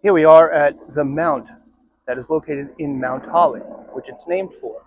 Here we are at the mount that is located in Mount Holly, which it's named for.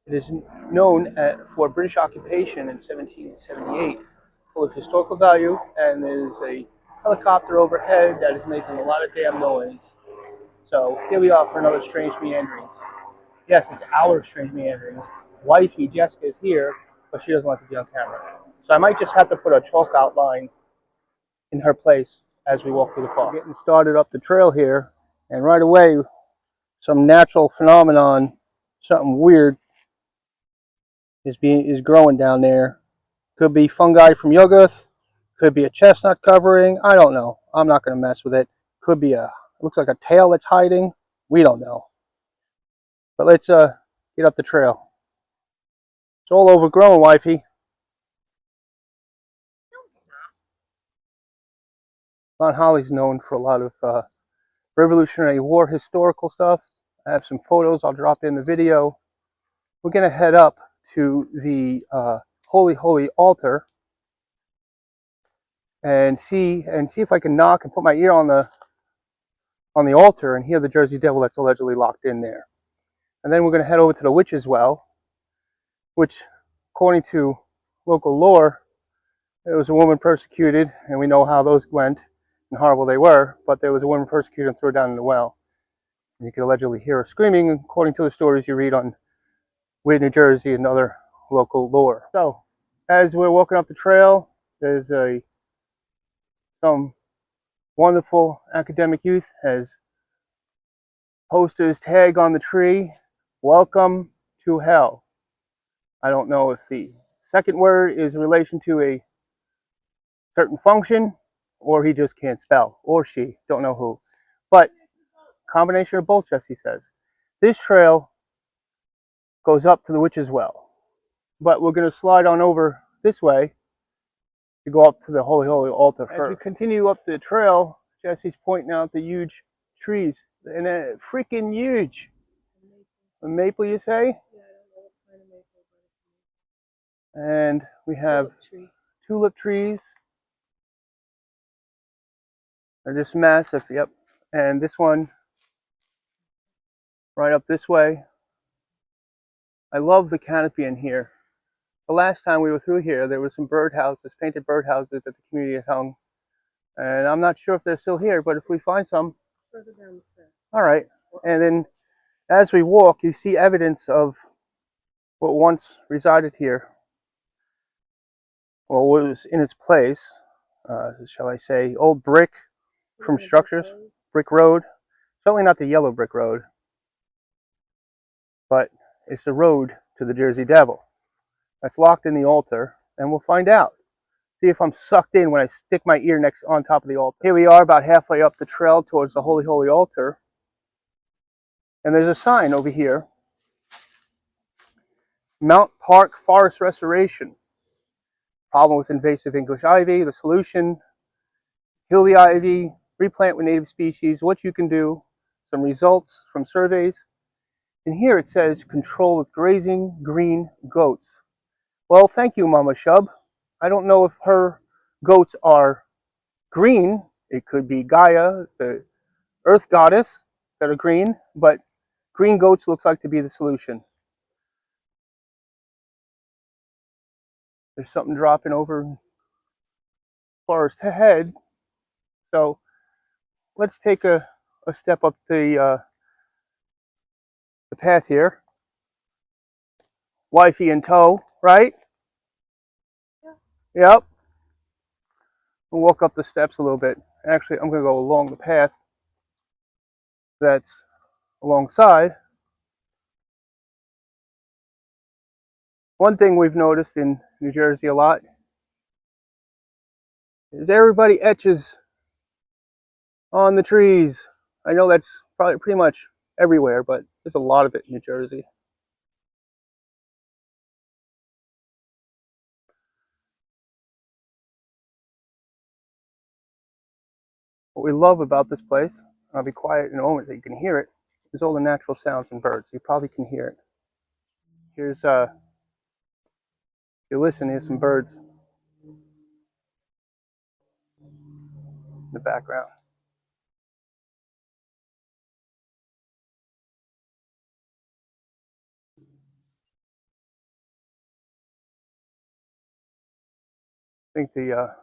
It is known for British occupation in 1778, full of historical value, and there's a helicopter overhead that is making a lot of damn noise. So here we are for another Strange Meanderings. Yes, it's our Strange Meanderings. Wifey, Jessica, is here, but she doesn't like to be on camera. So I might just have to put a chalk outline in her place as we walk through the park. We're getting started up the trail here, and right away, some natural phenomenon, something weird, is growing down there. Could be fungi from yogurt, could be a chestnut covering. I don't know. I'm not going to mess with it. Could be it looks like a tail that's hiding. We don't know. But let's get up the trail. It's all overgrown, wifey. Mount Holly's known for a lot of Revolutionary War historical stuff. I have some photos I'll drop in the video. We're going to head up to the Holy Altar and see if I can knock and put my ear on the altar and hear the Jersey Devil that's allegedly locked in there. And then we're going to head over to the Witch's Well, which, according to local lore, there was a woman persecuted, and we know how those went and horrible they were, but there was a woman persecuted and thrown down in the well. And you could allegedly hear her screaming, according to the stories you read on Weird New Jersey and other local lore. So, as we're walking up the trail, there's some wonderful academic youth has posted his tag on the tree, "Welcome to Hell." I don't know if the second word is in relation to a certain function, or he just can't spell, or she, don't know who. But combination of both, Jesse says. This trail goes up to the Witch's Well, but we're going to slide on over this way to go up to the Holy Altar first. As we continue up the trail, Jesse's pointing out the huge trees, and they're freaking huge. A maple, you say? Yeah, I don't know what kind of maple. And we have tulip trees. They're just massive, yep. And this one, right up this way. I love the canopy in here. The last time we were through here, there were some birdhouses, painted birdhouses that the community had hung. And I'm not sure if they're still here, but if we find some. Further down the stairs. All right. And then as we walk, you see evidence of what once resided here. Well, what was in its place, shall I say, old brick from structures, brick road. Certainly not the yellow brick road, but it's the road to the Jersey Devil. That's locked in the altar, and we'll find out. See if I'm sucked in when I stick my ear next on top of the altar. Here we are about halfway up the trail towards the Holy Altar. And there's a sign over here. Mount Park Forest Restoration. Problem with invasive English ivy. The solution, kill the ivy, replant with native species, what you can do, some results from surveys. And here it says, control with grazing green goats. Well, thank you, Mama Shub. I don't know if her goats are green. It could be Gaia, the earth goddess, that are green, but green goats looks like to be the solution. There's something dropping over forest ahead. So let's take a step up the path here. Wifey in tow, right? Yeah. Yep. We'll walk up the steps a little bit. Actually, I'm going to go along the path that's alongside. One thing we've noticed in New Jersey a lot is everybody etches on the trees. I know that's probably pretty much everywhere, but there's a lot of it in New Jersey. What we love about this place, I'll be quiet in a moment so you can hear it, is all the natural sounds and birds. You probably can hear it. Here's, if you listen, here's some birds in the background. I think the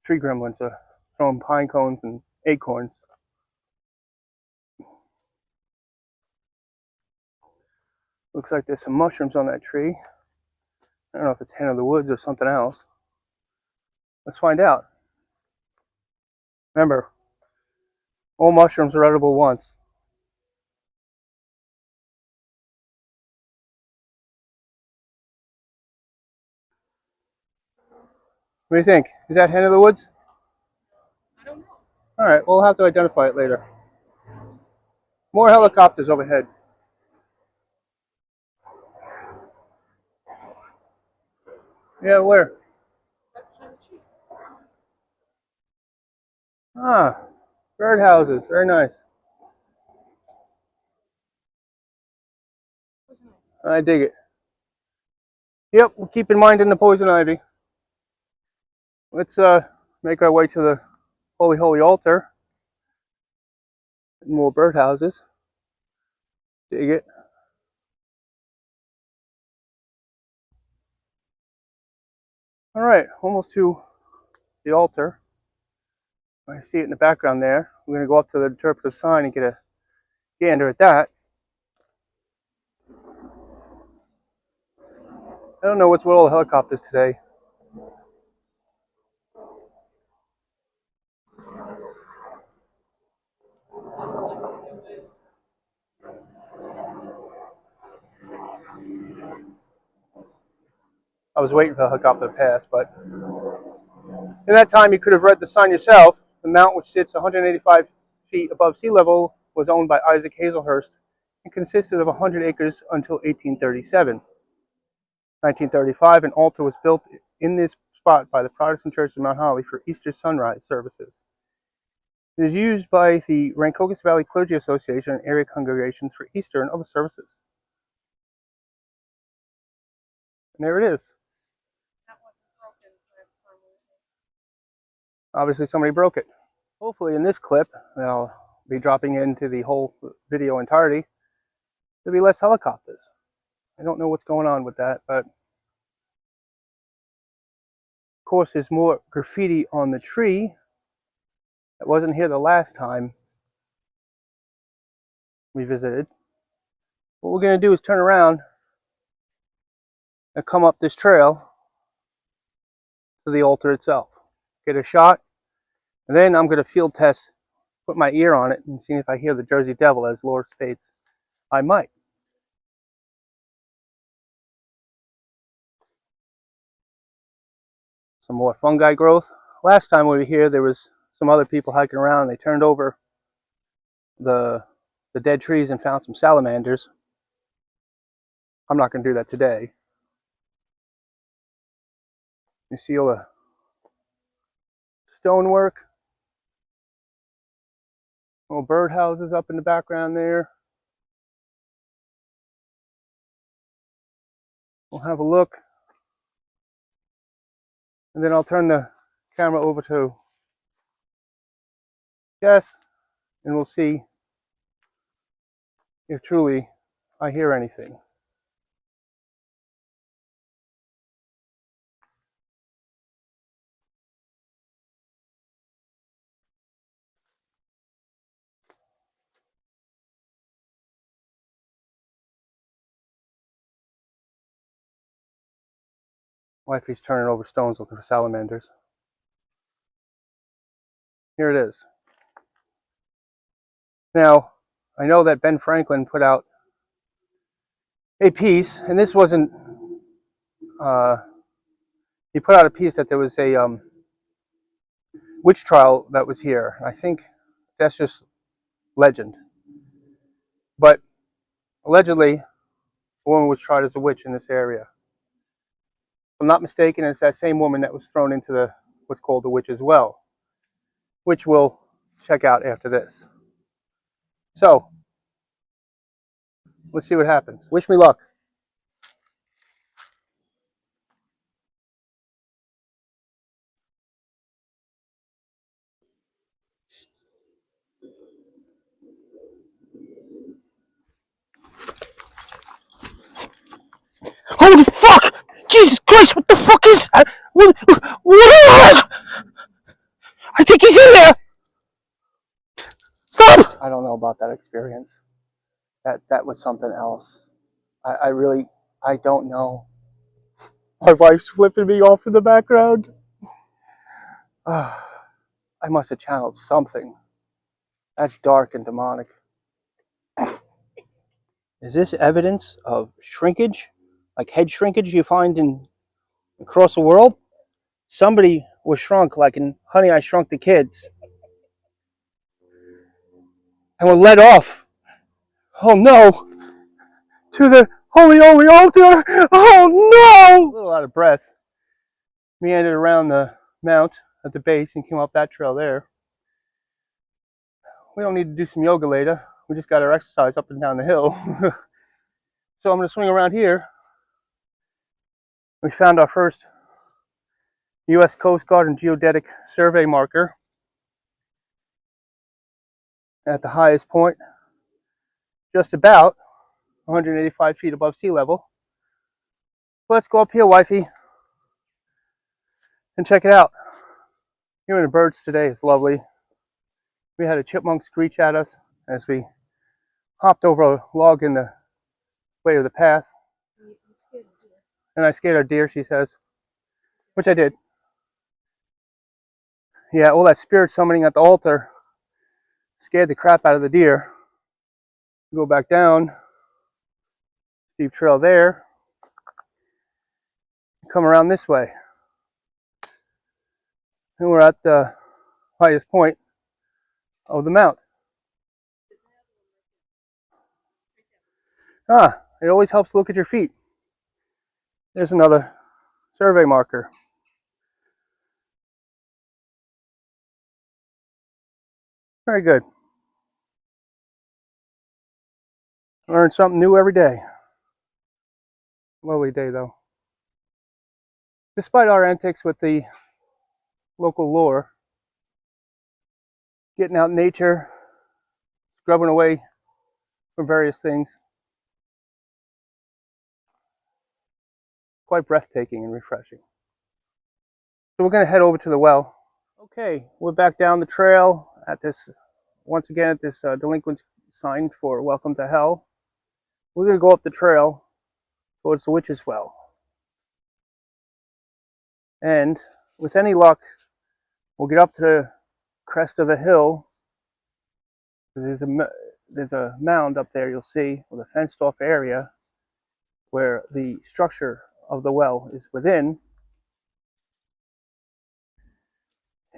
tree gremlins are throwing pine cones and acorns. Looks like there's some mushrooms on that tree. I don't know if it's hen of the woods or something else. Let's find out. Remember, all mushrooms are edible once. What do you think? Is that hen of the woods? I don't know. All right, we'll have to identify it later. More helicopters overhead. Yeah, where? Ah, birdhouses. Very nice. I dig it. Yep, we'll keep in mind in the poison ivy. Let's make our way to the holy, holy altar. More birdhouses. Dig it. All right, almost to the altar. I see it in the background there. We're going to go up to the interpretive sign and get a gander at that. I don't know what's with all the helicopters today. I was waiting for the helicopter to pass, but in that time you could have read the sign yourself. The mount, which sits 185 feet above sea level, was owned by Isaac Hazelhurst and consisted of 100 acres until 1837. 1935, an altar was built in this spot by the Protestant Church of Mount Holly for Easter sunrise services. It is used by the Rancocas Valley Clergy Association and area congregations for Easter and other services. And there it is. That wasn't broken, so it's permanent. Obviously somebody broke it. Hopefully in this clip that I'll be dropping into the whole video entirety, there'll be less helicopters. I don't know what's going on with that, but of course there's more graffiti on the tree that wasn't here the last time we visited. What we're going to do is turn around and come up this trail to the altar itself. Get a shot, and then I'm going to field test, put my ear on it, and see if I hear the Jersey Devil, as Lord states I might. Some more fungi growth. Last time we were here, there was some other people hiking around, and they turned over the dead trees and found some salamanders. I'm not going to do that today. You see all the stonework, little birdhouses up in the background there. We'll have a look, and then I'll turn the camera over to Jess, and we'll see if truly I hear anything. Wifey's turning over stones looking for salamanders. Here it is. Now, I know that Ben Franklin put out a piece, and this wasn't, he put out a piece that there was a witch trial that was here. I think that's just legend. But allegedly, a woman was tried as a witch in this area. If I'm not mistaken, it's that same woman that was thrown into the what's called the witch's well, which we'll check out after this. So, let's see what happens. Wish me luck. Holy fuck! Jesus Christ, what the fuck is... What? What? I think he's in there. Stop! I don't know about that experience. That was something else. I really, I don't know. My wife's flipping me off in the background. I must have channeled something. That's dark and demonic. Is this evidence of shrinkage? Like head shrinkage you find across the world? Somebody was shrunk, like in Honey, I Shrunk the Kids. And were led off. Oh no! To the holy, holy altar! Oh no! A little out of breath. Meandered around the mount at the base and came up that trail there. We don't need to do some yoga later. We just got our exercise up and down the hill. So I'm going to swing around here. We found our first U.S. Coast Guard and Geodetic survey marker at the highest point, just about 185 feet above sea level. Let's go up here, wifey, and check it out. Hearing the birds today is lovely. We had a chipmunk screech at us as we hopped over a log in the way of the path. And I scared our deer, she says, which I did. Yeah, all that spirit summoning at the altar scared the crap out of the deer. Go back down, steep trail there, come around this way. And we're at the highest point of the mount. It always helps to look at your feet. There's another survey marker. Very good. Learn something new every day. Lovely day though. Despite our antics with the local lure, getting out in nature, scrubbing away from various things, quite breathtaking and refreshing. So we're going to head over to the well. Okay, we're back down the trail at this, once again at this delinquent sign for Welcome to Hell. We're going to go up the trail towards the witch's well. And with any luck, we'll get up to the crest of the hill. There's a mound up there, you'll see, with a fenced off area where the structure of the well is within.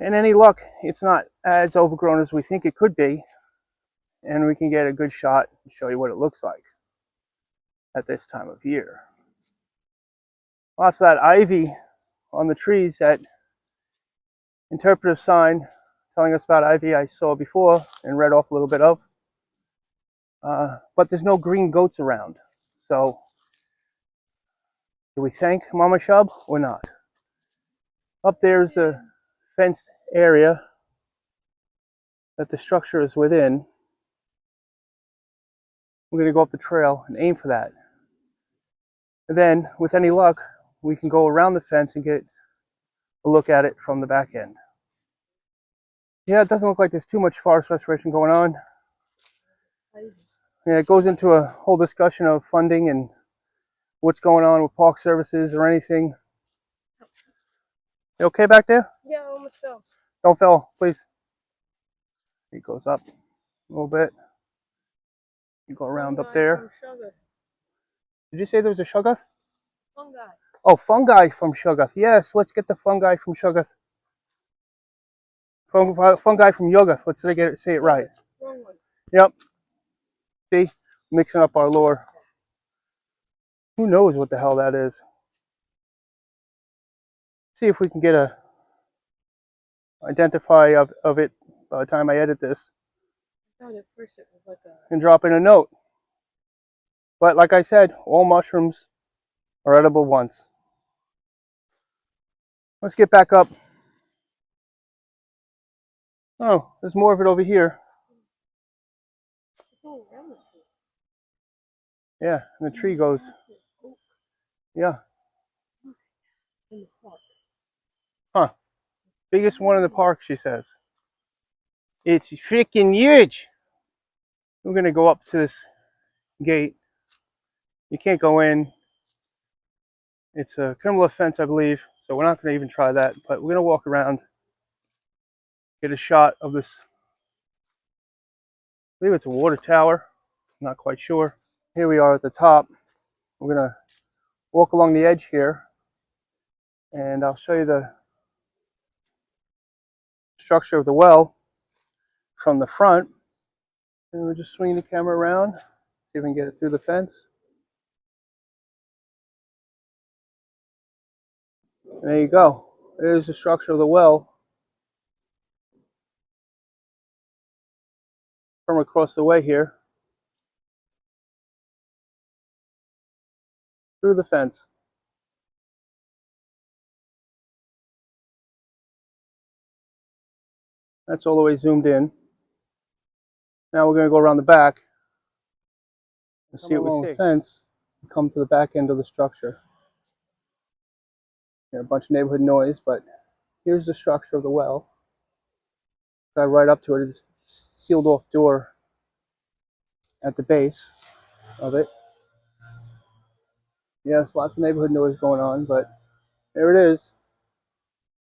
And any luck, it's not as overgrown as we think it could be, and we can get a good shot and show you what it looks like at this time of year. Lots of that ivy on the trees, that interpretive sign telling us about ivy I saw before and read off a little bit of. But there's no green goats around. So, do we thank Mama Shub or not? Up there is the fenced area that the structure is within. We're going to go up the trail and aim for that. And then, with any luck, we can go around the fence and get a look at it from the back end. Yeah, it doesn't look like there's too much forest restoration going on. Yeah, it goes into a whole discussion of funding and what's going on with park services or anything. You okay back there? Yeah, almost so. Don't fall, please. It goes up a little bit. You go around up there. Did you say there was a shoggoth? Fungi. Oh, fungi from shoggoth. Yes, let's get the fungi from shoggoth. Fungi from yoggoth. Let's say it right. Wrong one. Yep. See? Mixing up our lore. Who knows what the hell that is? See if we can get a identify of it by the time I edit this. I thought at first it was like a... And drop in a note. But like I said, all mushrooms are edible once. Let's get back up. Oh, there's more of it over here. Oh, around the tree. Yeah, and the tree goes. Yeah. In the park. Biggest one in the park, she says. It's freaking huge. We're gonna go up to this gate. You can't go in. It's a criminal offense, I believe. So we're not gonna even try that. But we're gonna walk around, get a shot of this. I believe it's a water tower. I'm not quite sure. Here we are at the top. We're gonna walk along the edge here, and I'll show you the structure of the well from the front. And we'll just swing the camera around, see if we can get it through the fence. And there you go. There's the structure of the well from across the way here through the fence. That's all the way zoomed in. Now we're going to go around the back and see what we see. The fence and come to the back end of the structure. A bunch of neighborhood noise, but here's the structure of the well. Got right up to it. It's a sealed off door at the base of it. Yes, lots of neighborhood noise going on, but there it is.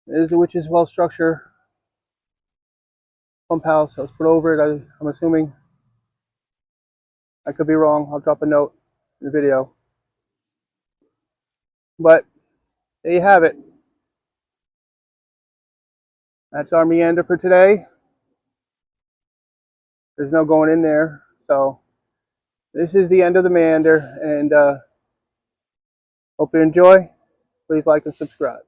There's the witch's well structure. Pump house. I was put over it. I'm assuming. I could be wrong. I'll drop a note in the video. But there you have it. That's our meander for today. There's no going in there. So this is the end of the meander. And hope you enjoy. Please like and subscribe.